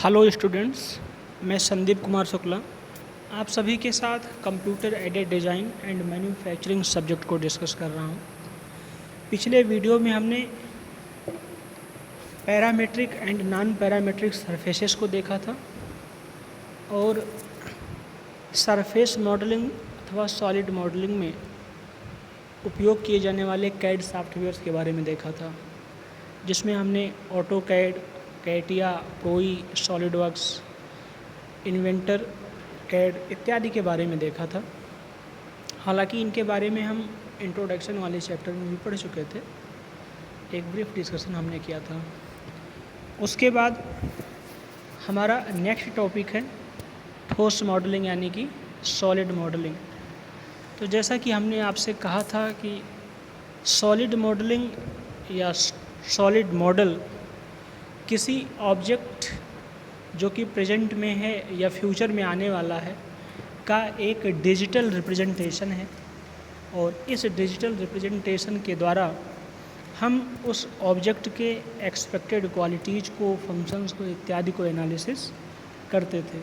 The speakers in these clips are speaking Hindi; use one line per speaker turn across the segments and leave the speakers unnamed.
हेलो स्टूडेंट्स, मैं संदीप कुमार शुक्ला आप सभी के साथ computer aided design and manufacturing subject को डिस्कस कर रहा हूँ। पिछले वीडियो में हमने parametric and non parametric surfaces को देखा था और सरफेस मॉडलिंग अथवा सॉलिड मॉडलिंग में उपयोग किए जाने वाले कैड सॉफ्टवेयर्स के बारे में देखा था, जिसमें हमने AutoCAD, CATIA, Pro E, SolidWorks, Inventor CAD इत्यादि के बारे में देखा था। हालांकि इनके बारे में हम इंट्रोडक्शन वाले चैप्टर में भी पढ़ चुके थे, एक ब्रीफ डिस्कशन हमने किया था। उसके बाद हमारा नेक्स्ट टॉपिक है ठोस मॉडलिंग यानी कि सॉलिड मॉडलिंग। तो जैसा कि हमने आपसे कहा था कि सॉलिड मॉडलिंग या सॉलिड मॉडल किसी ऑब्जेक्ट जो कि प्रेजेंट में है या फ्यूचर में आने वाला है का एक डिजिटल रिप्रेजेंटेशन है, और इस डिजिटल रिप्रेजेंटेशन के द्वारा हम उस ऑब्जेक्ट के एक्सपेक्टेड क्वालिटीज़ को, फंक्शंस को इत्यादि को एनालिसिस करते थे।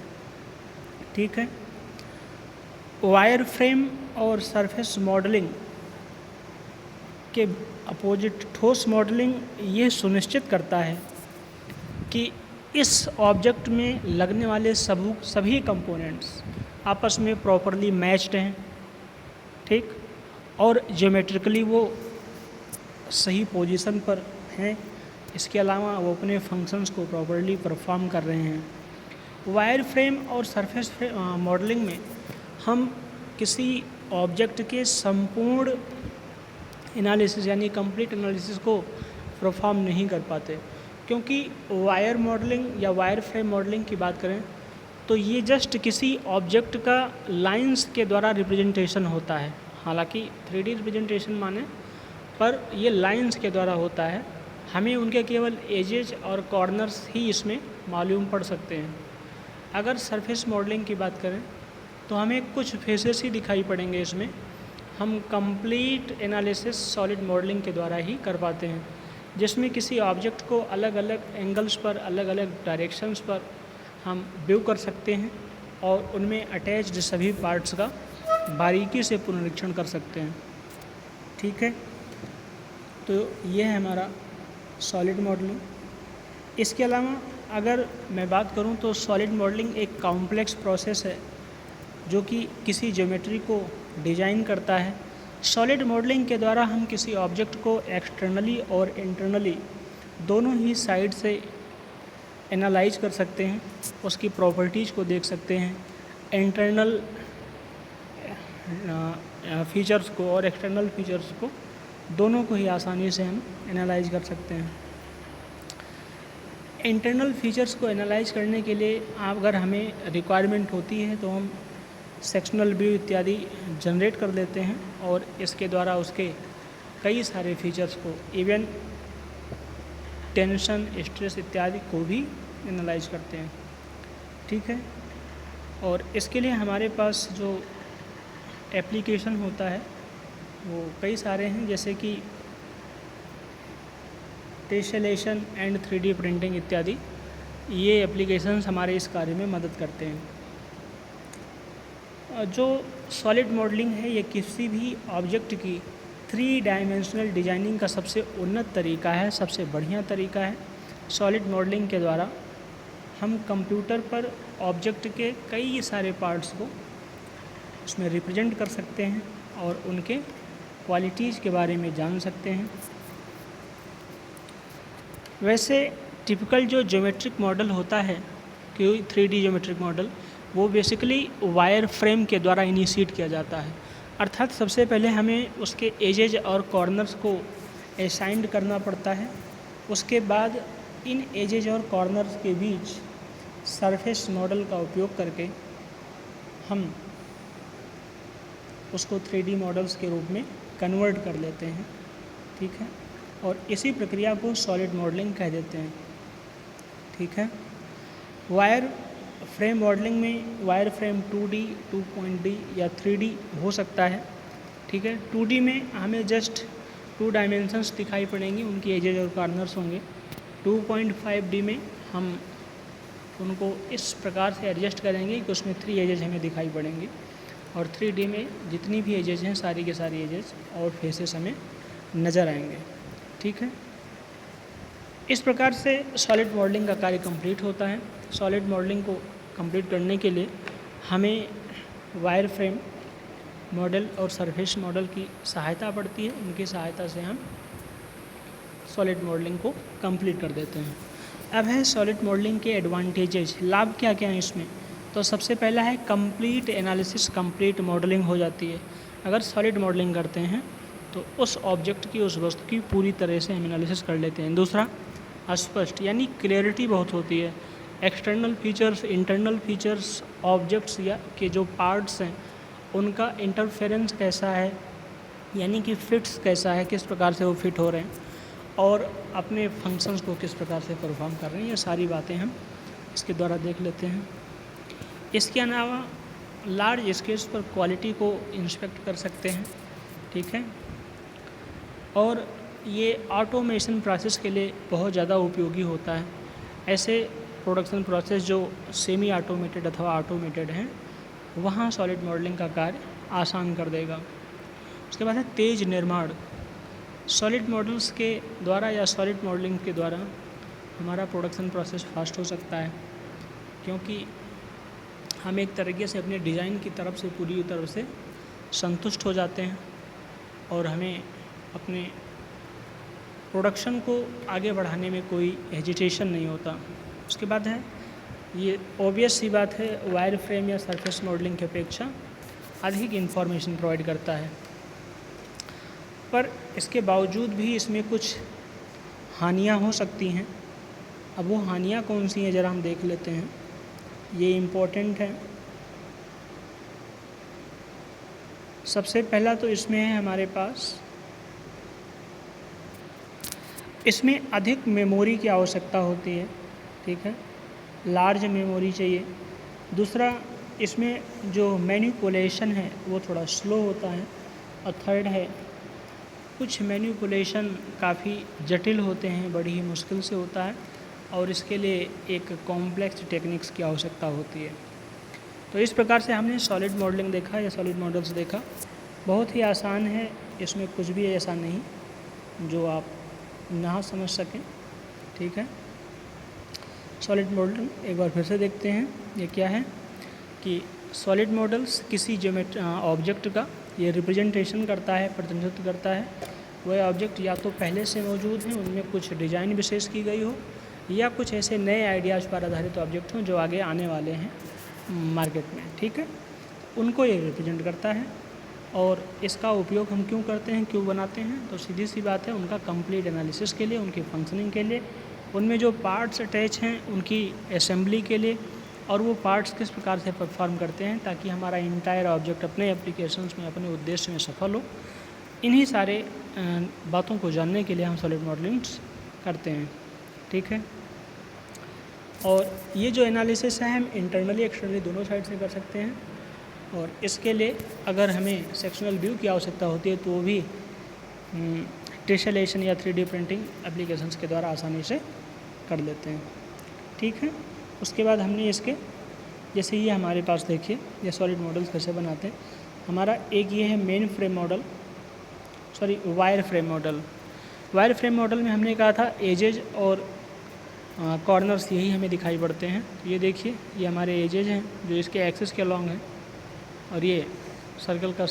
ठीक है। वायर फ्रेम और सरफेस मॉडलिंग के अपोजिट ठोस मॉडलिंग ये सुनिश्चित करता है कि इस ऑब्जेक्ट में लगने वाले सभी कंपोनेंट्स आपस में प्रॉपरली मैच्ड हैं, ठीक, और ज्योमेट्रिकली वो सही पोजीशन पर हैं। इसके अलावा वो अपने फंक्शंस को प्रॉपरली परफॉर्म कर रहे हैं। वायर फ्रेम और सरफेस मॉडलिंग में हम किसी ऑब्जेक्ट के संपूर्ण एनालिसिस यानी कंप्लीट एनालिसिस को परफॉर्म नहीं कर पाते, क्योंकि वायर मॉडलिंग या वायर फ्रेम मॉडलिंग की बात करें तो ये जस्ट किसी ऑब्जेक्ट का लाइंस के द्वारा रिप्रेजेंटेशन होता है। हालांकि 3D रिप्रेजेंटेशन माने, पर ये लाइंस के द्वारा होता है। हमें उनके केवल एजेज और कॉर्नर्स ही इसमें मालूम पड़ सकते हैं। अगर सरफेस मॉडलिंग की बात करें तो हमें कुछ फेसेस ही दिखाई पड़ेंगे। इसमें हम कंप्लीट एनालिसिस सॉलिड मॉडलिंग के द्वारा ही कर पाते हैं, जिसमें किसी ऑब्जेक्ट को अलग अलग एंगल्स पर, अलग अलग डायरेक्शंस पर हम व्यू कर सकते हैं और उनमें अटैच्ड सभी पार्ट्स का बारीकी से पुनरीक्षण कर सकते हैं। ठीक है, तो ये है हमारा सॉलिड मॉडलिंग। इसके अलावा अगर मैं बात करूं तो सॉलिड मॉडलिंग एक कॉम्प्लेक्स प्रोसेस है जो कि किसी ज्योमेट्री को डिज़ाइन करता है। सॉलिड मॉडलिंग के द्वारा हम किसी ऑब्जेक्ट को एक्सटर्नली और इंटरनली दोनों ही साइड से एनालाइज कर सकते हैं, उसकी प्रॉपर्टीज़ को देख सकते हैं, इंटरनल फीचर्स को और एक्सटर्नल फीचर्स को दोनों को ही आसानी से हम एनालाइज कर सकते हैं। इंटरनल फीचर्स को एनालाइज करने के लिए अगर हमें रिक्वायरमेंट होती है तो हम सेक्शनल व्यू इत्यादि जनरेट कर लेते हैं और इसके द्वारा उसके कई सारे फीचर्स को, इवन टेंशन, स्ट्रेस इत्यादि को भी एनालाइज करते हैं। ठीक है, और इसके लिए हमारे पास जो एप्लीकेशन होता है वो कई सारे हैं, जैसे कि टेसेलेशन एंड 3D प्रिंटिंग इत्यादि। ये एप्लीकेशंस हमारे इस कार्य में मदद करते हैं। जो सॉलिड मॉडलिंग है ये किसी भी ऑब्जेक्ट की 3 डायमेंशनल डिजाइनिंग का सबसे उन्नत तरीका है, सबसे बढ़िया तरीका है। सॉलिड मॉडलिंग के द्वारा हम कंप्यूटर पर ऑब्जेक्ट के कई सारे पार्ट्स को उसमें रिप्रेजेंट कर सकते हैं और उनके क्वालिटीज़ के बारे में जान सकते हैं। वैसे टिपिकल जो ज्योमेट्रिक मॉडल होता है कि 3D ज्योमेट्रिक मॉडल, वो बेसिकली वायर फ्रेम के द्वारा इनिशिएट किया जाता है। अर्थात सबसे पहले हमें उसके एजेज और कॉर्नर्स को असाइन करना पड़ता है। उसके बाद इन एजेज और कॉर्नर्स के बीच सरफेस मॉडल का उपयोग करके हम उसको 3D मॉडल्स के रूप में कन्वर्ट कर लेते हैं। ठीक है, और इसी प्रक्रिया को सॉलिड मॉडलिंग कह देते हैं। ठीक है, वायर फ्रेम मॉडलिंग में वायर फ्रेम 2D, 2.D या 3D हो सकता है। ठीक है, 2D में हमें जस्ट 2 डायमेंशंस दिखाई पड़ेंगी, उनकी एजेज और कॉर्नर्स होंगे। 2.5D में हम उनको इस प्रकार से एडजस्ट करेंगे कि उसमें 3 एजेस हमें दिखाई पड़ेंगी और 3D में जितनी भी एजेस हैं सारी के सारी एजेस और फेसेस हमें नज़र आएंगे। ठीक है, इस प्रकार से सॉलिड मॉडलिंग का कार्य कंप्लीट होता है। सॉलिड मॉडलिंग को कंप्लीट करने के लिए हमें वायर फ्रेम मॉडल और सरफेस मॉडल की सहायता पड़ती है। उनकी सहायता से हम सॉलिड मॉडलिंग को कंप्लीट कर देते हैं। अब है सॉलिड मॉडलिंग के एडवांटेजेस, लाभ क्या क्या हैं इसमें। तो सबसे पहला है कंप्लीट एनालिसिस, कंप्लीट मॉडलिंग हो जाती है। अगर सॉलिड मॉडलिंग करते हैं तो उस ऑब्जेक्ट की, उस वस्तु की पूरी तरह से हम एनालिसिस कर लेते हैं। दूसरा, स्पष्ट यानी क्लियरिटी बहुत होती है। External features, internal features, objects या के जो पार्ट्स हैं उनका इंटरफेरेंस कैसा है, यानी कि फिट्स कैसा है, किस प्रकार से वो फिट हो रहे हैं और अपने फंक्शंस को किस प्रकार से परफॉर्म कर रहे हैं, ये सारी बातें हम इसके द्वारा देख लेते हैं। इसके अलावा लार्ज स्केल्स पर क्वालिटी को इंस्पेक्ट कर सकते हैं। ठीक है, और ये ऑटोमेशन प्रोसेस के लिए बहुत ज़्यादा उपयोगी होता है। ऐसे प्रोडक्शन प्रोसेस जो सेमी ऑटोमेटेड अथवा ऑटोमेटेड हैं वहाँ सॉलिड मॉडलिंग का कार्य आसान कर देगा। उसके बाद है तेज निर्माण। सॉलिड मॉडल्स के द्वारा या सॉलिड मॉडलिंग के द्वारा हमारा प्रोडक्शन प्रोसेस फास्ट हो सकता है, क्योंकि हम एक तरीके से अपने डिज़ाइन की तरफ से पूरी तरह से संतुष्ट हो जाते हैं और हमें अपने प्रोडक्शन को आगे बढ़ाने में कोई हेजिटेशन नहीं होता। उसके बाद है, ये ऑब्वियस सी बात है, वायर फ्रेम या सरफेस मॉडलिंग की अपेक्षा अधिक इन्फॉर्मेशन प्रोवाइड करता है, पर इसके बावजूद भी इसमें कुछ हानियाँ हो सकती हैं। अब वो हानियाँ कौन सी हैं ज़रा हम देख लेते हैं, ये इम्पोर्टेंट है। सबसे पहला तो इसमें है हमारे पास, इसमें अधिक मेमोरी की आवश्यकता होती है। ठीक है, लार्ज मेमोरी चाहिए। दूसरा, इसमें जो मैनिपुलेशन है वो थोड़ा स्लो होता है। और थर्ड है, कुछ मैनिपुलेशन काफ़ी जटिल होते हैं, बड़ी ही मुश्किल से होता है और इसके लिए एक कॉम्प्लेक्स टेक्निक्स की आवश्यकता होती है। तो इस प्रकार से हमने सॉलिड मॉडलिंग देखा या सॉलिड मॉडल्स देखा। बहुत ही आसान है, इसमें कुछ भी ऐसा नहीं जो आप ना समझ सकें। ठीक है, सॉलिड मॉडल एक बार फिर से देखते हैं। ये क्या है कि सॉलिड मॉडल्स किसी ऑब्जेक्ट का ये रिप्रेजेंटेशन करता है, प्रतिनिधित्व करता है। वह ऑब्जेक्ट या तो पहले से मौजूद हैं, उनमें कुछ डिज़ाइन विशेष की गई हो, या कुछ ऐसे नए आइडियाज़ पर आधारित ऑब्जेक्ट हों जो आगे आने वाले हैं मार्केट में। ठीक है, उनको ये रिप्रेजेंट करता है। और इसका उपयोग हम क्यों करते हैं, क्यों बनाते हैं, तो सीधी सी बात है, उनका कंप्लीट एनालिसिस के लिए, उनकी फंक्शनिंग के लिए, उनमें जो पार्ट्स अटैच हैं उनकी असेंबली के लिए, और वो पार्ट्स किस प्रकार से परफॉर्म करते हैं ताकि हमारा इंटायर ऑब्जेक्ट अपने एप्लीकेशंस में, अपने उद्देश्य में सफल हो। इन्हीं सारे बातों को जानने के लिए हम सॉलिड मॉडलिंग्स करते हैं। ठीक है, और ये जो एनालिसिस है हम इंटरनली एक्सटर्नली दोनों साइड से कर सकते हैं। और इसके लिए अगर हमें सेक्शनल व्यू की आवश्यकता होती है तो वो भी टेसलेशन या 3D प्रिंटिंग एप्लीकेशंस के द्वारा आसानी से कर लेते हैं। ठीक है, उसके बाद हमने इसके, जैसे ये हमारे पास देखिए ये सॉलिड मॉडल्स कैसे बनाते हैं। हमारा एक ये है main frame model, wire frame model. Wire frame model में हमने कहा था एजेज और कॉर्नर्स यही हमें दिखाई पड़ते हैं। ये देखिए, ये हमारे एजेज हैं जो इसके एक्सिस के अलॉन्ग हैं, और ये सर्कल का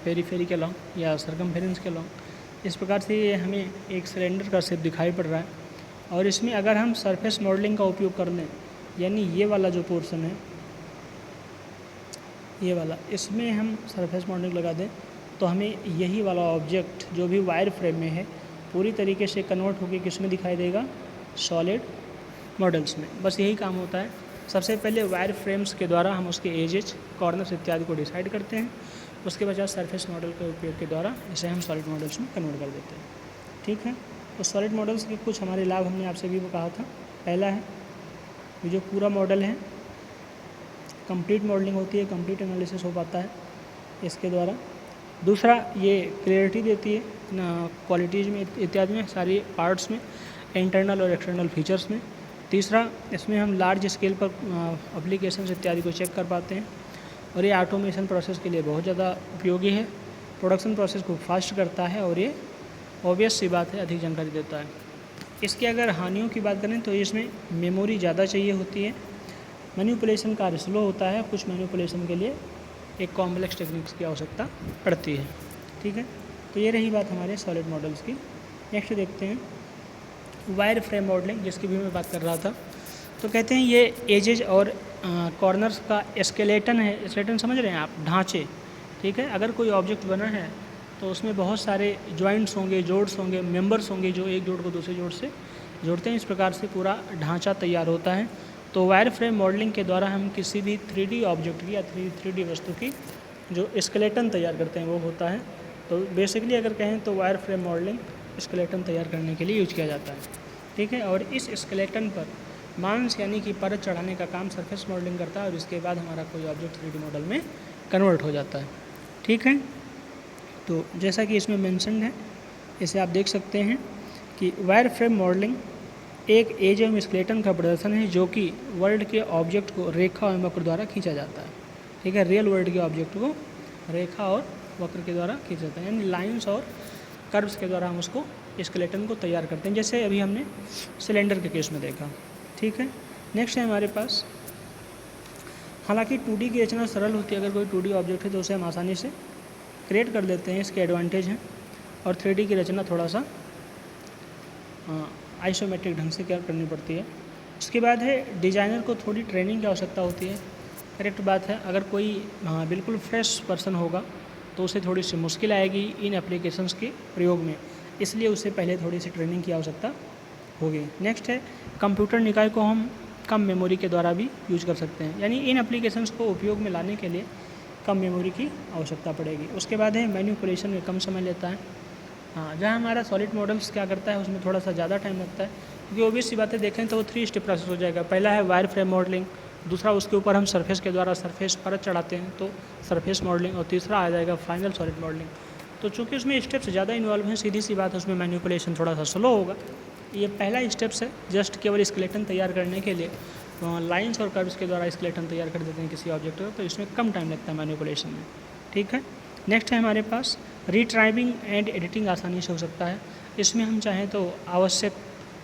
पेरीफेरी के अलॉन्ग या सरकमफेरेंस के अलॉन्ग। इस प्रकार से ये हमें एक सिलेंडर का शेप दिखाई पड़ रहा है। और इसमें अगर हम सरफेस मॉडलिंग का उपयोग कर लें, यानी ये वाला जो पोर्शन है, ये वाला, इसमें हम सरफेस मॉडलिंग लगा दें तो हमें यही वाला ऑब्जेक्ट जो भी वायर फ्रेम में है पूरी तरीके से कन्वर्ट होकर किस में दिखाई देगा, सॉलिड मॉडल्स में। बस यही काम होता है। सबसे पहले वायर फ्रेम्स के द्वारा हम उसके एजेज, कॉर्नर्स इत्यादि को डिसाइड करते हैं। उसके बाद सरफेस मॉडल के उपयोग के द्वारा इसे हम सॉलिड मॉडल्स में कन्वर्ट कर देते हैं। ठीक है, तो सॉलिड मॉडल्स के कुछ हमारे लाभ हमने आपसे भी कहा था। पहला है, ये जो पूरा मॉडल है कंप्लीट मॉडलिंग होती है, कंप्लीट एनालिसिस हो पाता है इसके द्वारा। दूसरा, ये क्लियरिटी देती है क्वालिटीज़ में इत्यादि में, सारी पार्ट्स में, इंटरनल और एक्सटर्नल फीचर्स में। तीसरा, इसमें हम लार्ज स्केल पर एप्लीकेशन इत्यादि को चेक कर पाते हैं और ये ऑटोमेशन प्रोसेस के लिए बहुत ज़्यादा उपयोगी है। प्रोडक्शन प्रोसेस को फास्ट करता है और ये ऑब्वियस सी बात है अधिक जानकारी देता है। इसकी अगर हानियों की बात करें तो इसमें मेमोरी ज़्यादा चाहिए होती है, मैनिपुलेशन कार्य स्लो होता है, कुछ मैनिपुलेशन के लिए एक कॉम्प्लेक्स टेक्निक्स की आवश्यकता पड़ती है। ठीक है, तो ये रही बात हमारे सॉलिड मॉडल्स की। नेक्स्ट देखते हैं वायर फ्रेम मॉडलिंग, जिसकी भी मैं बात कर रहा था। तो कहते हैं ये एजेज और कॉर्नर्स का स्केलेटन है। स्केलेटन समझ रहे हैं आप, ढांचे। ठीक है, अगर कोई ऑब्जेक्ट बना है तो उसमें बहुत सारे जॉइंट्स होंगे, जोड्स होंगे, मेंबर्स होंगे जो एक जोड़ को दूसरे जोड़ से जोड़ते हैं। इस प्रकार से पूरा ढांचा तैयार होता है। तो वायर फ्रेम मॉडलिंग के द्वारा हम किसी भी 3D ऑब्जेक्ट की या 3D वस्तु की जो स्केलेटन तैयार करते हैं वो होता है। तो बेसिकली अगर कहें तो वायर फ्रेम मॉडलिंग स्केलेटन तैयार करने के लिए यूज किया जाता है। ठीक है, और इस स्केलेटन पर मांस यानी कि परत चढ़ाने का काम सरफेस मॉडलिंग करता है और इसके बाद हमारा कोई ऑब्जेक्ट 3D मॉडल में कन्वर्ट हो जाता है। ठीक है, तो जैसा कि इसमें मेंशन्ड है, इसे आप देख सकते हैं कि वायर फ्रेम मॉडलिंग एक एज एवं स्केलेटन का प्रदर्शन है जो कि वर्ल्ड के ऑब्जेक्ट को रेखा और वक्र द्वारा खींचा जाता है। ठीक है, रियल वर्ल्ड के ऑब्जेक्ट को रेखा और वक्र के द्वारा खींचा जाता है, यानी लाइंस और कर्व्स के द्वारा हम उसको स्केलेटन को तैयार करते हैं, जैसे अभी हमने सिलेंडर के केस में देखा। ठीक है, नेक्स्ट है हमारे पास, हालांकि 2D की रचना सरल होती है। अगर कोई 2D ऑब्जेक्ट है तो उसे हम आसानी से क्रिएट कर देते हैं, इसके एडवांटेज हैं। और 3D की रचना थोड़ा सा आइसोमेट्रिक ढंग से करनी पड़ती है। उसके बाद है डिज़ाइनर को थोड़ी ट्रेनिंग की आवश्यकता होती है। करेक्ट बात है, अगर कोई बिल्कुल फ्रेश पर्सन होगा तो उसे थोड़ी सी मुश्किल आएगी इन एप्लीकेशंस के प्रयोग में, इसलिए उसे पहले थोड़ी सी ट्रेनिंग की आवश्यकता होगी। नेक्स्ट है कंप्यूटर निकाय को हम कम मेमोरी के द्वारा भी यूज कर सकते हैं, यानी इन एप्लीकेशंस को उपयोग में लाने के लिए कम मेमोरी की आवश्यकता पड़ेगी। उसके बाद है मैनिपुलेशन में कम समय लेता है। हाँ, जहाँ हमारा सॉलिड मॉडल्स क्या करता है उसमें थोड़ा सा ज़्यादा टाइम लगता है, क्योंकि ऑब्वियस सी बातें देखें तो वो 3 स्टेप प्रोसेस हो जाएगा। पहला है वायर फ्रेम मॉडलिंग, दूसरा उसके ऊपर हम सरफेस के द्वारा सरफेस परत चढ़ाते हैं तो सरफेस मॉडलिंग, और तीसरा आ जाएगा फाइनल सॉलिड मॉडलिंग। तो चूँकि उसमें स्टेप्स ज़्यादा इन्वॉल्व हैं, सीधी सी बात है उसमें मैनिपुलेशन थोड़ा सा स्लो होगा। ये पहला स्टेप्स है, जस्ट केवल स्केलेटन तैयार करने के लिए लाइंस और कर्व्स के द्वारा स्केलेटन तैयार कर देते हैं किसी ऑब्जेक्ट का, तो इसमें कम टाइम लगता है मैनिपुलेशन में। ठीक है, नेक्स्ट है हमारे पास रीट्राइबिंग एंड एडिटिंग आसानी से हो सकता है। इसमें हम चाहें तो आवश्यक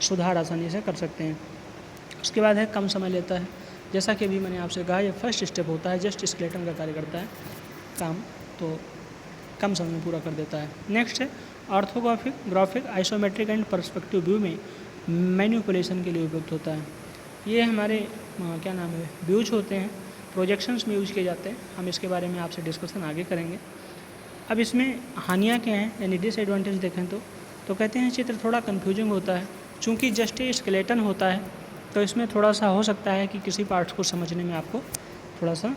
सुधार आसानी से कर सकते हैं। उसके बाद है कम समय लेता है, जैसा कि अभी मैंने आपसे कहा ये फर्स्ट स्टेप होता है, जस्ट स्केलेटन का कार्य करता है काम, तो कम समय में पूरा कर देता है। नेक्स्ट है orthographic, graphic, isometric and perspective view में मैनिपुलेशन के लिए उपयुक्त होता है। ये हमारे क्या नाम है व्यूज होते हैं, प्रोजेक्शंस में यूज किए जाते हैं। हम इसके बारे में आपसे डिस्कशन आगे करेंगे। अब इसमें हानियाँ क्या हैं यानी डिसएडवांटेज देखें तो कहते हैं चित्र थोड़ा कन्फ्यूजिंग होता है, चूँकि जस्ट ये स्केलेटन होता है तो इसमें थोड़ा सा हो सकता है कि किसी पार्ट्स को समझने में आपको थोड़ा सा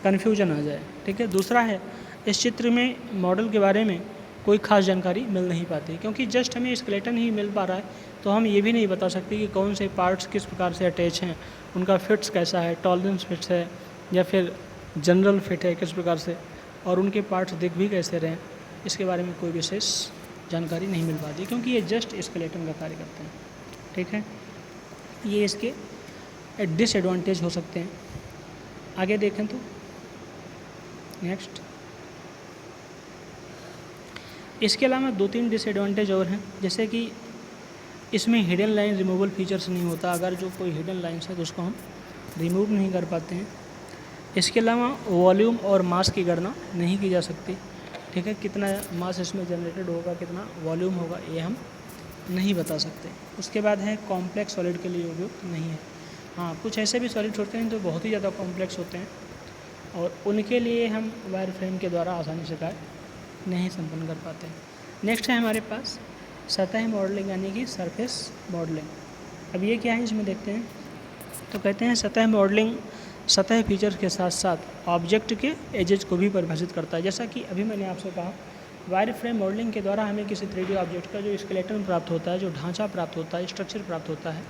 कन्फ्यूजन आ जाए। ठीक है, दूसरा है इस चित्र में मॉडल के बारे में कोई खास जानकारी मिल नहीं पाती, क्योंकि जस्ट हमें स्केलेटन ही मिल पा रहा है, तो हम ये भी नहीं बता सकते कि कौन से पार्ट्स किस प्रकार से अटैच हैं, उनका फिट्स कैसा है, टॉलरेंस फिट्स है या फिर जनरल फिट है किस प्रकार से, और उनके पार्ट्स दिख भी कैसे रहे, इसके बारे में कोई विशेष जानकारी नहीं मिल पाती, क्योंकि ये जस्ट स्केलेटन का कार्य करते हैं। ठीक है, ये इसके डिसएडवांटेज हो सकते हैं। आगे देखें तो नेक्स्ट, इसके अलावा 2-3 डिसएडवांटेज और हैं, जैसे कि इसमें हिडन लाइन रिमूवल फीचर्स नहीं होता। अगर जो कोई हिडन लाइन्स है तो उसको हम रिमूव नहीं कर पाते हैं। इसके अलावा वॉल्यूम और मास की गणना नहीं की जा सकती। ठीक है, कितना मास इसमें जनरेटेड होगा, कितना वॉल्यूम होगा, ये हम नहीं बता सकते। उसके बाद है कॉम्प्लेक्स सॉलिड के लिए उपयुक्त नहीं है। हाँ, कुछ ऐसे भी सॉलिड्स होते हैं जो बहुत ही ज़्यादा कॉम्प्लेक्स होते हैं और उनके लिए हम वायर फ्रेम के द्वारा आसानी से कार्य नहीं संपन्न कर पाते हैं। नेक्स्ट है हमारे पास सतह मॉडलिंग यानी कि सरफेस मॉडलिंग। अब ये क्या है इसमें देखते हैं। तो कहते हैं सतह मॉडलिंग सतह फीचर्स के साथ साथ ऑब्जेक्ट के एजेज को भी परिभाषित करता है। जैसा कि अभी मैंने आपसे कहा, वायर फ्रेम मॉडलिंग के द्वारा हमें किसी 3D ऑब्जेक्ट का जो स्केलेटन प्राप्त होता है, जो ढांचा प्राप्त होता है, स्ट्रक्चर प्राप्त होता है,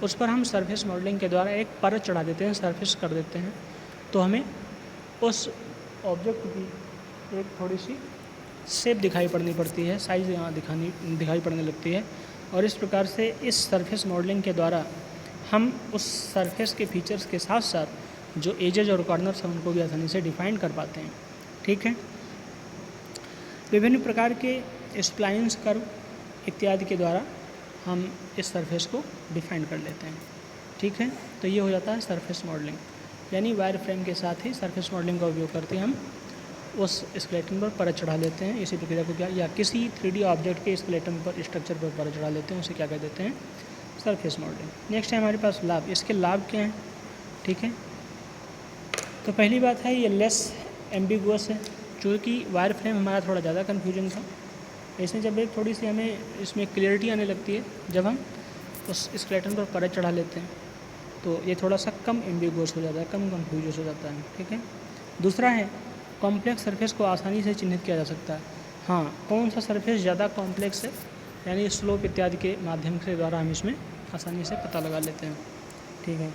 उस पर हम सरफेस मॉडलिंग के द्वारा एक परत चढ़ा देते हैं, सरफेस कर देते हैं, तो हमें उस ऑब्जेक्ट की एक थोड़ी सी शेप दिखाई पड़नी पड़ती है, साइज़ यहाँ दिखाई पड़ने लगती है। और इस प्रकार से इस सरफेस मॉडलिंग के द्वारा हम उस सरफेस के फीचर्स के साथ साथ जो एजेज और कॉर्नर्स हैं उनको भी आसानी से डिफाइन कर पाते हैं। ठीक है, विभिन्न प्रकार के स्प्लाइंस, कर्व इत्यादि के द्वारा हम इस सरफेस को डिफाइन कर लेते हैं। ठीक है, तो ये हो जाता है सरफेस मॉडलिंग, यानी वायर फ्रेम के साथ ही सरफेस मॉडलिंग का उपयोग करके हम उस स्केलेटन पर परत चढ़ा लेते हैं। इसी प्रक्रिया को क्या, या किसी 3D ऑब्जेक्ट के स्केलेटन पर, स्ट्रक्चर पर परत चढ़ा लेते हैं, उसे क्या कह देते हैं, सरफेस मॉडलिंग। नेक्स्ट है हमारे पास लाभ। इसके लाभ क्या हैं? ठीक है, तो पहली बात है ये लेस एम्बिगुअस है, चूँकि वायर फ्रेम हमारा थोड़ा ज़्यादा कन्फ्यूजन था, इसमें जब एक थोड़ी सी हमें इसमें क्लियरिटी आने लगती है जब हम उस स्केलेटन पर परत चढ़ा लेते हैं, तो ये थोड़ा सा कम एम्बिगुअस हो जाता है, कम कन्फ्यूजन हो जाता है। ठीक है, दूसरा है कॉम्प्लेक्स सरफेस को आसानी से चिन्हित किया जा सकता है। हाँ, कौन सा सरफेस ज़्यादा कॉम्प्लेक्स है, यानी स्लोप इत्यादि के माध्यम के द्वारा हम इसमें आसानी से पता लगा लेते हैं। ठीक है,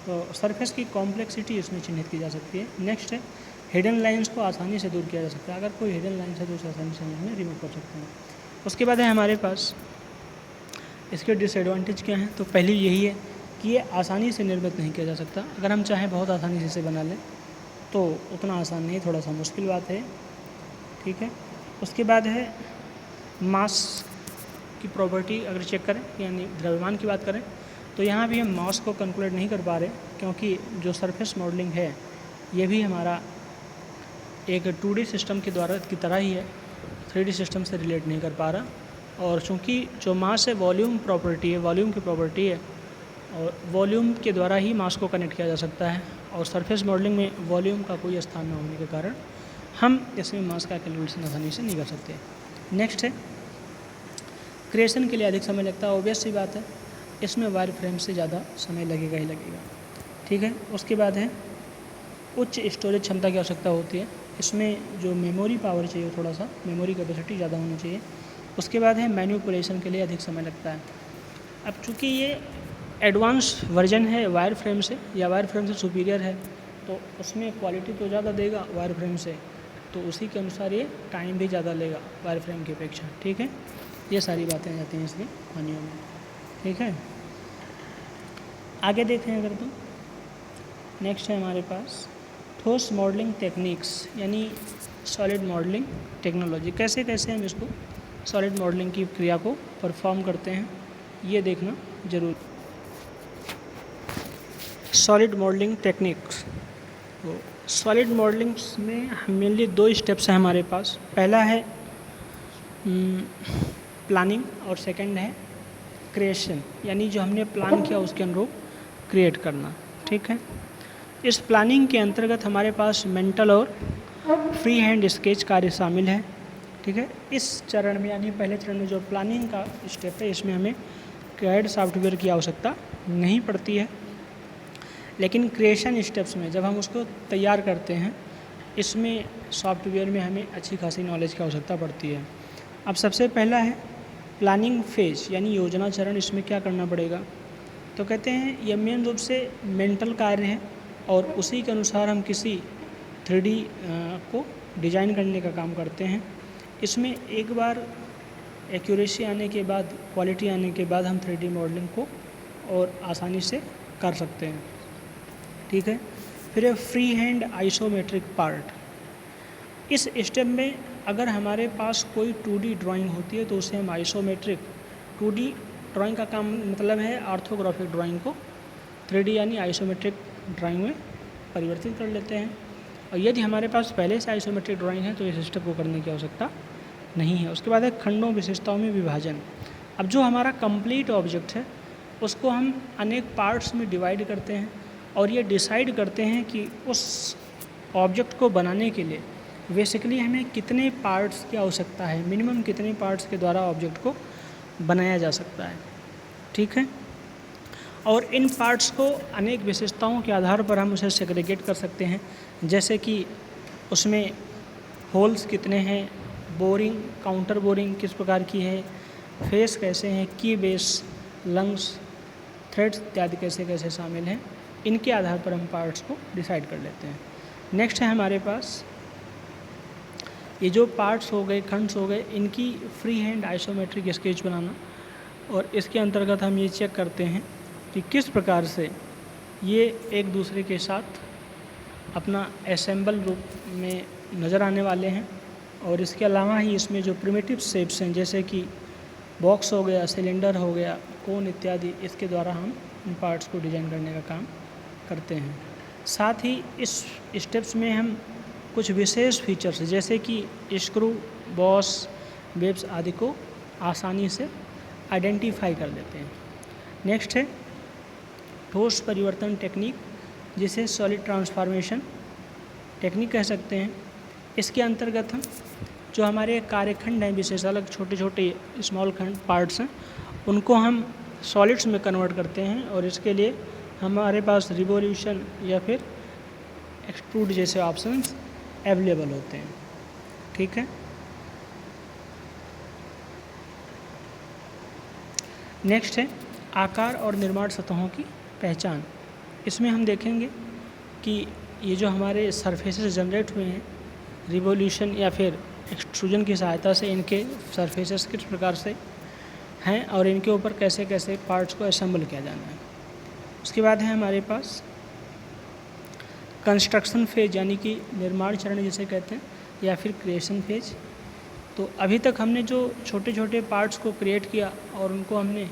तो सरफेस की कॉम्प्लेक्सिटी इसमें चिन्हित की जा सकती है। नेक्स्ट है हिडन लाइंस को आसानी से दूर किया जा सकता है। अगर कोई हिडन लाइन्स है तो उसे आसानी से हम इसमें रिमूव कर सकते हैं। उसके बाद है हमारे पास इसके डिसएडवांटेज क्या हैं, तो पहली यही है कि ये आसानी से निर्मित नहीं किया जा सकता। अगर हम चाहें बहुत आसानी से इसे बना लें तो उतना आसान नहीं, थोड़ा सा मुश्किल बात है। ठीक है, उसके बाद है मास की प्रॉपर्टी अगर चेक करें, यानी द्रव्यमान की बात करें, तो यहाँ भी हम मास को कैलकुलेट नहीं कर पा रहे, क्योंकि जो सरफेस मॉडलिंग है ये भी हमारा एक 2D सिस्टम के द्वारा की तरह ही है, 3D सिस्टम से रिलेट नहीं कर पा रहा। और चूँकि जो मास है वॉल्यूम प्रॉपर्टी है, वॉल्यूम की प्रॉपर्टी है, और वॉल्यूम के द्वारा ही मास को कनेक्ट किया जा सकता है, और सरफेस मॉडलिंग में वॉल्यूम का कोई स्थान न होने के कारण हम इसमें मास का कैलकुलेशन आसानी से नहीं कर सकते। नेक्स्ट है क्रिएशन के लिए अधिक समय लगता है। ऑब्वियस सी बात है, इसमें वायर फ्रेम से ज़्यादा समय लगेगा ही लगेगा। ठीक है, उसके बाद है उच्च स्टोरेज क्षमता की आवश्यकता होती है। इसमें जो मेमोरी पावर चाहिए, थोड़ा सा मेमोरी कैपेसिटी ज़्यादा होनी चाहिए। उसके बाद है मैन्युपुलेशन के लिए अधिक समय लगता है। अब चूँकि ये एडवांस वर्जन है वायर फ्रेम से, या वायर फ्रेम से सुपीरियर है, तो उसमें क्वालिटी तो ज़्यादा देगा वायर फ्रेम से, तो उसी के अनुसार ये टाइम भी ज़्यादा लेगा वायर फ्रेम की अपेक्षा। ठीक है, ये सारी बातें आ जाती हैं इसमें खानियों में। ठीक है, आगे देखें अगर तो नेक्स्ट है हमारे पास ठोस मॉडलिंग टेक्निक्स, यानी सॉलिड मॉडलिंग टेक्नोलॉजी। कैसे कैसे हम इसको सॉलिड मॉडलिंग की क्रिया को परफॉर्म करते हैं, ये देखना जरूर। सॉलिड मॉडलिंग टेक्निक्स, तो सॉलिड मॉडलिंग में मेनली 2 स्टेप्स हैं हमारे पास। पहला है प्लानिंग और सेकंड है क्रिएशन, यानी जो हमने प्लान किया उसके अनुरूप क्रिएट करना। ठीक है, इस प्लानिंग के अंतर्गत हमारे पास मेंटल और फ्री हैंड स्केच कार्य शामिल है। ठीक है, इस चरण में, यानी पहले चरण में जो प्लानिंग का स्टेप है, इसमें हमें कैड सॉफ्टवेयर की आवश्यकता नहीं पड़ती है। लेकिन क्रिएशन स्टेप्स में जब हम उसको तैयार करते हैं, इसमें सॉफ्टवेयर में हमें अच्छी खासी नॉलेज की आवश्यकता पड़ती है। अब सबसे पहला है प्लानिंग फेज, यानी योजना चरण। इसमें क्या करना पड़ेगा, तो कहते हैं यह मेन रूप से मेंटल कार्य है, और उसी के अनुसार हम किसी 3D को डिज़ाइन करने का काम करते हैं। इसमें एक बार एक्यूरेसी आने के बाद, क्वालिटी आने के बाद हम 3D मॉडलिंग को और आसानी से कर सकते हैं। ठीक है, फिर है फ्री हैंड आइसोमेट्रिक पार्ट। इस स्टेप में अगर हमारे पास कोई 2D ड्राइंग होती है तो उसे हम आइसोमेट्रिक 2D ड्राइंग का काम मतलब है ऑर्थोग्राफिक ड्राइंग को 3D यानी आइसोमेट्रिक ड्राइंग में परिवर्तित कर लेते हैं। और यदि हमारे पास पहले से आइसोमेट्रिक ड्राइंग है तो इस स्टेप को करने की आवश्यकता नहीं है। उसके बाद है खंडों विशेषताओं में विभाजन। अब जो हमारा कंप्लीट ऑब्जेक्ट है उसको हम अनेक पार्ट्स में डिवाइड करते हैं, और ये डिसाइड करते हैं कि उस ऑब्जेक्ट को बनाने के लिए बेसिकली हमें कितने पार्ट्स की आवश्यकता है, मिनिमम कितने पार्ट्स के द्वारा ऑब्जेक्ट को बनाया जा सकता है। ठीक है, और इन पार्ट्स को अनेक विशेषताओं के आधार पर हम उसे सेग्रीगेट कर सकते हैं, जैसे कि उसमें होल्स कितने हैं, बोरिंग काउंटर बोरिंग किस प्रकार की है, फेस कैसे हैं, की बेस, लंग्स, थ्रेड्स इत्यादि कैसे कैसे शामिल हैं, इनके आधार पर हम पार्ट्स को डिसाइड कर लेते हैं। नेक्स्ट है हमारे पास ये जो पार्ट्स हो गए, खंड्स हो गए, इनकी फ्री हैंड आइसोमेट्रिक स्केच बनाना, और इसके अंतर्गत हम ये चेक करते हैं कि किस प्रकार से ये एक दूसरे के साथ अपना असेंबल रूप में नज़र आने वाले हैं। और इसके अलावा ही इसमें जो प्रिमिटिव शेप्स हैं, जैसे कि बॉक्स हो गया, सिलेंडर हो गया, कोन इत्यादि, इसके द्वारा हम इन पार्ट्स को डिज़ाइन करने का काम करते हैं। साथ ही इस स्टेप्स में हम कुछ विशेष फीचर्स जैसे कि स्क्रू, बॉस, वेब्स आदि को आसानी से आइडेंटिफाई कर लेते हैं। नेक्स्ट है ठोस परिवर्तन टेक्निक, जिसे सॉलिड ट्रांसफॉर्मेशन टेक्निक कह सकते हैं। इसके अंतर्गत हम जो हमारे कार्यखंड हैं, विशेष अलग छोटे छोटे स्मॉल खंड पार्ट्स हैं, उनको हम सॉलिड्स में कन्वर्ट करते हैं। और इसके लिए हमारे पास रिवोल्यूशन या फिर एक्सट्रूड जैसे ऑप्शंस अवेलेबल होते हैं। ठीक है। नेक्स्ट है आकार और निर्माण सतहों की पहचान। इसमें हम देखेंगे कि ये जो हमारे सरफेसेस जनरेट हुए हैं रिवोल्यूशन या फिर एक्सट्रूजन की सहायता से, इनके सरफेसेस किस प्रकार से हैं और इनके ऊपर कैसे कैसे पार्ट्स को असेंबल किया जाना है। उसके बाद है हमारे पास कंस्ट्रक्शन फेज, यानी कि निर्माण चरण जिसे कहते हैं, या फिर क्रिएशन फेज। तो अभी तक हमने जो छोटे छोटे पार्ट्स को क्रिएट किया और उनको हमने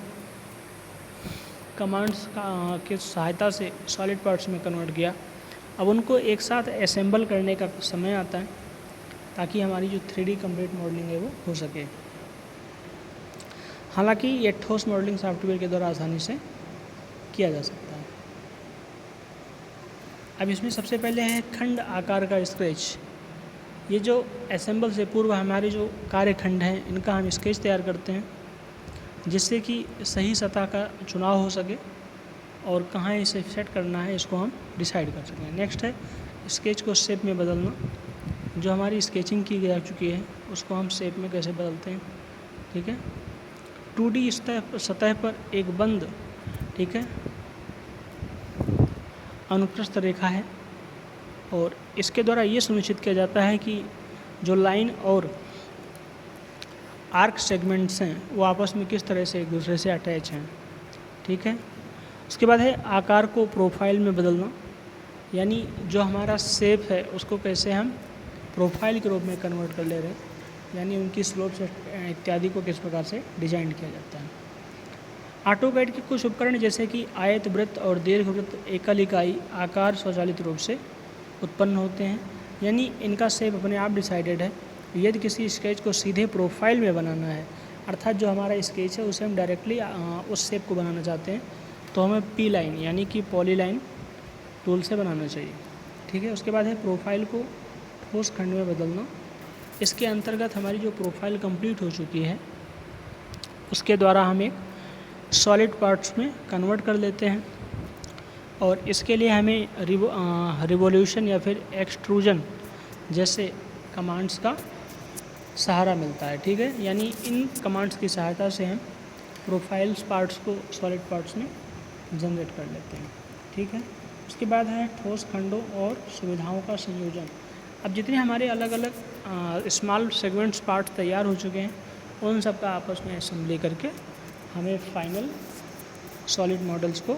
कमांड्स की सहायता से सॉलिड पार्ट्स में कन्वर्ट किया, अब उनको एक साथ असेंबल करने का समय आता है ताकि हमारी जो 3D कंप्लीट मॉडलिंग है वो हो सके। हालांकि ये ठोस मॉडलिंग सॉफ्टवेयर के द्वारा आसानी से किया जा सकता है। अब इसमें सबसे पहले है खंड आकार का स्केच। ये जो असेंबल से पूर्व हमारे जो कार्यखंड हैं, इनका हम स्केच तैयार करते हैं जिससे कि सही सतह का चुनाव हो सके और कहाँ इसे सेट करना है इसको हम डिसाइड कर सकें। नेक्स्ट है स्केच को शेप में बदलना। जो हमारी स्केचिंग की जा चुकी है उसको हम शेप में कैसे बदलते हैं। ठीक है। 2D सतह पर एक बंद, ठीक है, अनुप्रस्थ रेखा है और इसके द्वारा ये सुनिश्चित किया जाता है कि जो लाइन और आर्क सेगमेंट्स हैं वो आपस में किस तरह से एक दूसरे से अटैच हैं। ठीक है। उसके बाद है आकार को प्रोफाइल में बदलना, यानी जो हमारा शेप है उसको कैसे हम प्रोफाइल के रूप में कन्वर्ट कर ले रहे हैं, यानी उनकी स्लोप्स इत्यादि को किस प्रकार से डिजाइन किया जाता है। ऑटोकैड के कुछ उपकरण जैसे कि आयत, वृत्त और दीर्घवृत्त एकल इकाई आकार स्वचालित रूप से उत्पन्न होते हैं, यानी इनका शेप अपने आप डिसाइडेड है। यदि किसी स्केच को सीधे प्रोफाइल में बनाना है, अर्थात जो हमारा स्केच है उसे हम डायरेक्टली उस शेप को बनाना चाहते हैं, तो हमें पी लाइन यानी कि पॉलीलाइन टूल से बनाना चाहिए। ठीक है। उसके बाद है प्रोफाइल को ठोस खंड में बदलना। इसके अंतर्गत हमारी जो प्रोफाइल कंप्लीट हो चुकी है उसके द्वारा हम एक सॉलिड पार्ट्स में कन्वर्ट कर लेते हैं और इसके लिए हमें रिवोल्यूशन या फिर एक्सट्रूजन जैसे कमांड्स का सहारा मिलता है। ठीक है। यानी इन कमांड्स की सहायता से हम प्रोफाइल्स पार्ट्स को सॉलिड पार्ट्स में जनरेट कर लेते हैं। ठीक है। उसके बाद है ठोस खंडों और सुविधाओं का संयोजन। अब जितने हमारे अलग अलग स्मॉल सेगमेंट्स पार्ट्स तैयार हो चुके हैं उन सब का आपस में असेंबली करके हमें फाइनल सॉलिड मॉडल्स को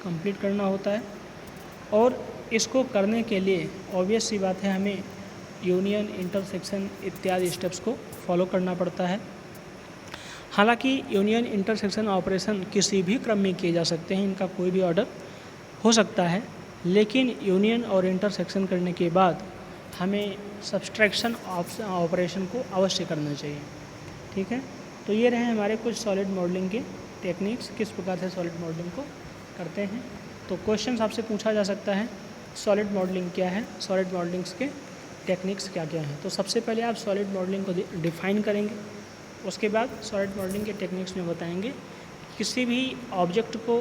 कंप्लीट करना होता है। और इसको करने के लिए ऑब्वियस सी बात है हमें यूनियन, इंटरसेक्शन इत्यादि स्टेप्स को फॉलो करना पड़ता है। हालांकि यूनियन, इंटरसेक्शन ऑपरेशन किसी भी क्रम में किए जा सकते हैं, इनका कोई भी ऑर्डर हो सकता है, लेकिन यूनियन और इंटरसेक्शन करने के बाद हमें सब्सट्रैक्शन ऑपरेशन को अवश्य करना चाहिए। ठीक है। तो ये रहे हमारे कुछ सॉलिड मॉडलिंग के टेक्निक्स, किस प्रकार से सॉलिड मॉडलिंग को करते हैं। तो क्वेश्चन आपसे पूछा जा सकता है सॉलिड मॉडलिंग क्या है, सॉलिड मॉडलिंग्स के टेक्निक्स क्या क्या हैं। तो सबसे पहले आप सॉलिड मॉडलिंग को डिफाइन करेंगे, उसके बाद सॉलिड मॉडलिंग के टेक्निक्स में बताएंगे किसी भी ऑब्जेक्ट को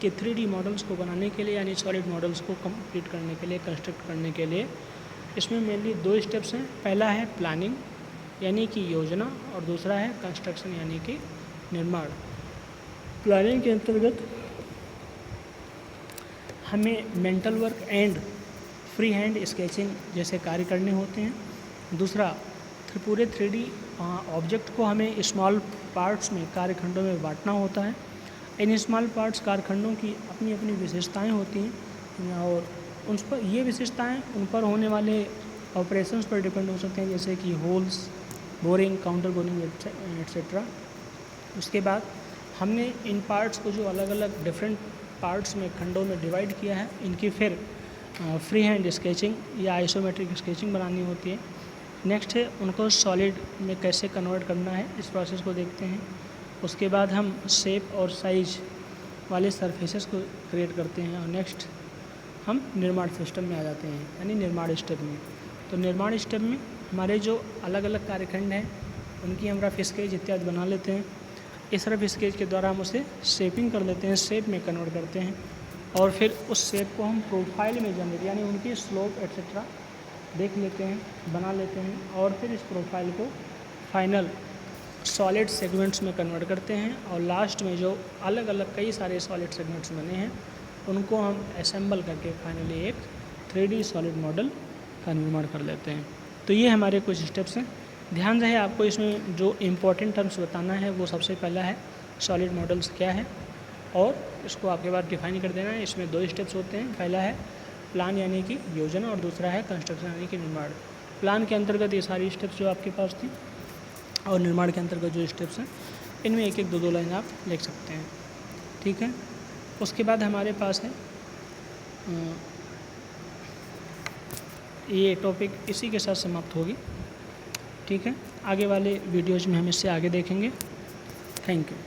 के 3D मॉडल्स को बनाने के लिए, यानी सॉलिड मॉडल्स को कंप्लीट करने के लिए, कंस्ट्रक्ट करने के लिए इसमें मेनली 2 स्टेप्स हैं। पहला है प्लानिंग यानी कि योजना, और दूसरा है कंस्ट्रक्शन यानी कि निर्माण। प्लानिंग के अंतर्गत हमें mental work and free hand sketching जैसे कार्य करने होते हैं। दूसरा, पूरे 3D ऑब्जेक्ट को हमें स्मॉल पार्ट्स में, कार्यखंडों में बांटना होता है। इन स्मॉल पार्ट्स कारखंडों की अपनी अपनी विशेषताएं होती हैं और उन पर ये विशेषताएं उन पर होने वाले ऑपरेशंस पर डिपेंड हो सकते हैं, जैसे कि holes, boring, counter boring etcetera. उसके बाद हमने इन पार्ट्स को जो अलग अलग डिफरेंट पार्ट्स में खंडों में डिवाइड किया है, इनकी फिर फ्री हैंड स्केचिंग या आइसोमेट्रिक स्केचिंग बनानी होती है। नेक्स्ट है उनको सॉलिड में कैसे कन्वर्ट करना है, इस प्रोसेस को देखते हैं। उसके बाद हम शेप और साइज वाले सरफेसेस को क्रिएट करते हैं और नेक्स्ट हम निर्माण सिस्टम में आ जाते हैं, यानी निर्माण स्टेप में। तो निर्माण स्टेप में हमारे जो अलग अलग कार्यखंड हैं उनकी हम रफ स्केच इत्यादि बना लेते हैं। इस रफ स्केच के द्वारा हम उसे शेपिंग कर लेते हैं, शेप में कन्वर्ट करते हैं और फिर उस शेप को हम प्रोफाइल में जनरेट यानी उनकी स्लोप एट्सेट्रा देख लेते हैं, बना लेते हैं और फिर इस प्रोफाइल को फाइनल सॉलिड सेगमेंट्स में कन्वर्ट करते हैं और लास्ट में जो अलग अलग कई सारे सॉलिड सेगमेंट्स बने हैं उनको हम असेंबल करके फाइनली एक 3D सॉलिड मॉडल का निर्माण कर लेते हैं। तो ये हमारे कुछ स्टेप्स हैं। ध्यान रहे आपको इसमें जो इम्पोर्टेंट टर्म्स बताना है वो सबसे पहला है सॉलिड मॉडल्स क्या है और इसको आपके बाद डिफाइन कर देना है। इसमें 2 स्टेप्स होते हैं, पहला है प्लान यानी कि योजना और दूसरा है कंस्ट्रक्शन यानी कि निर्माण। प्लान के अंतर्गत ये सारी स्टेप्स जो आपके पास थी और निर्माण के अंतर्गत जो स्टेप्स हैं इनमें एक एक 2 लाइन आप लिख सकते हैं, ठीक है। उसके बाद हमारे पास है ये टॉपिक इसी के साथ समाप्त होगी, ठीक है। आगे वाले वीडियोज़ में हम इससे आगे देखेंगे। Thank you.